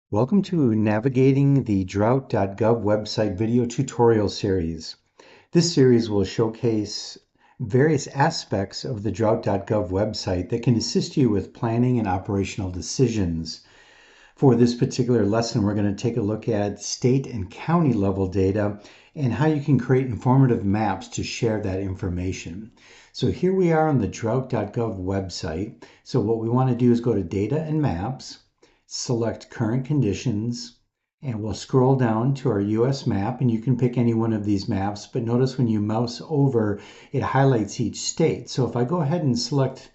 Welcome to navigating the Drought.gov website video tutorial series. This series will showcase various aspects of the Drought.gov website that can assist you with planning and operational decisions. For this particular lesson, we're going to take a look at state and county level data and how you can create informative maps to share that information. So here we are on the Drought.gov website. So what we want to do is go to Data and Maps, select Current Conditions, and we'll scroll down to our US map, and you can pick any one of these maps, but notice when you mouse over, it highlights each state. So if I go ahead and select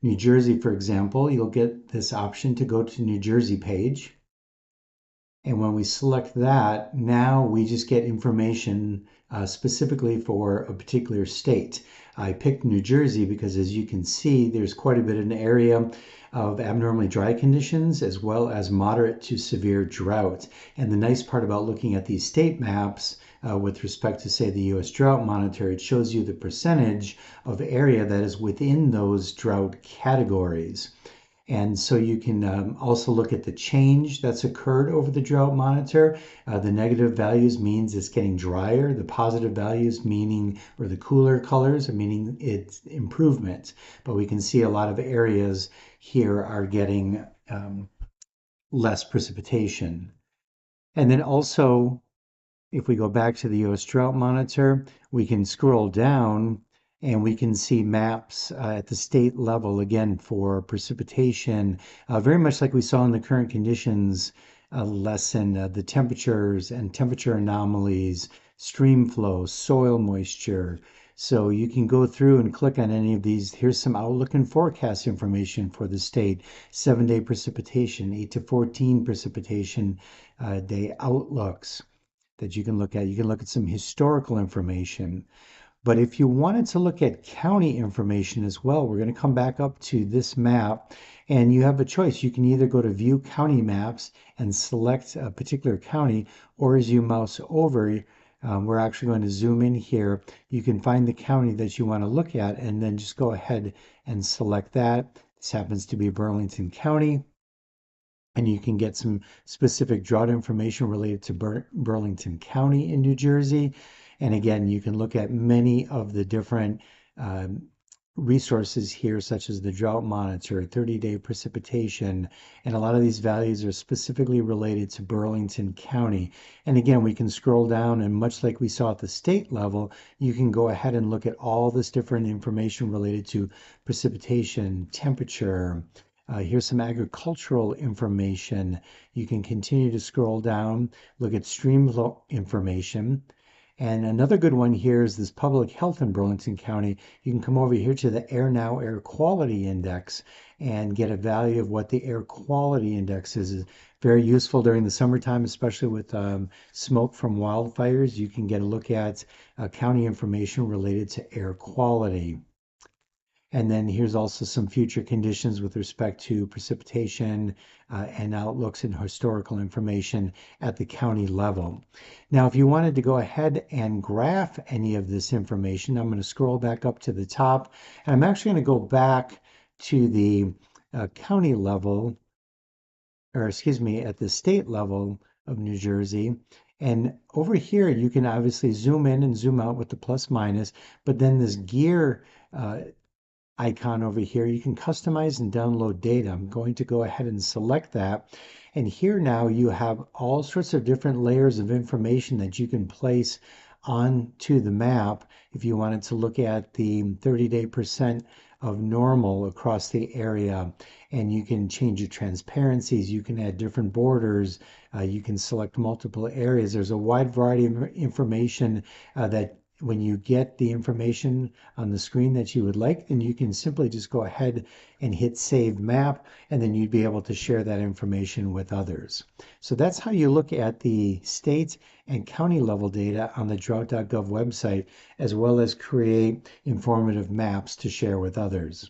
New Jersey, for example, you'll get this option to go to New Jersey page. And when we select that, now we just get information specifically for a particular state. I picked New Jersey because, as you can see, there's quite a bit of an area of abnormally dry conditions as well as moderate to severe drought. And the nice part about looking at these state maps with respect to, say, the U.S. Drought Monitor, it shows you the percentage of area that is within those drought categories. And so you can also look at the change that's occurred over the drought monitor. The negative values means it's getting drier. The positive values meaning, or the cooler colors, meaning it's improvement. But we can see a lot of areas here are getting less precipitation. And then also, if we go back to the U.S. Drought Monitor, we can scroll down and we can see maps at the state level again for precipitation, very much like we saw in the current conditions lesson, the temperatures and temperature anomalies, stream flow, soil moisture. So you can go through and click on any of these. Here's some outlook and forecast information for the state, 7-day precipitation, 8 to 14 precipitation day outlooks that you can look at. You can look at some historical information. But if you wanted to look at county information as well, we're going to come back up to this map and you have a choice. You can either go to View County Maps and select a particular county, or as you mouse over, we're actually going to zoom in here. You can find the county that you want to look at and then just go ahead and select that. This happens to be Burlington County. And you can get some specific drought information related to Burlington County in New Jersey. And again, you can look at many of the different resources here, such as the drought monitor, 30-day precipitation, and a lot of these values are specifically related to Burlington County. And again, we can scroll down, and much like we saw at the state level, you can go ahead and look at all this different information related to precipitation, temperature. Here's some agricultural information. You can continue to scroll down, look at stream flow information. And another good one here is this public health in Burlington County. You can come over here to the Air Now Air Quality Index and get a value of what the air quality index is. It's very useful during the summertime, especially with smoke from wildfires. You can get a look at county information related to air quality. And then here's also some future conditions with respect to precipitation and outlooks and historical information at the county level. Now, if you wanted to go ahead and graph any of this information, I'm going to scroll back up to the top, and I'm actually going to go back to the county level, or excuse me, at the state level of New Jersey. And over here, you can obviously zoom in and zoom out with the plus minus, but then this gear icon over here, you can customize and download data. I'm going to go ahead and select that. And here now you have all sorts of different layers of information that you can place onto the map if you wanted to look at the 30-day percent of normal across the area. And you can change your transparencies, you can add different borders, you can select multiple areas. There's a wide variety of information that when you get the information on the screen that you would like, then you can simply just go ahead and hit Save Map, and then you'd be able to share that information with others. So that's how you look at the state and county level data on the Drought.gov website, as well as create informative maps to share with others.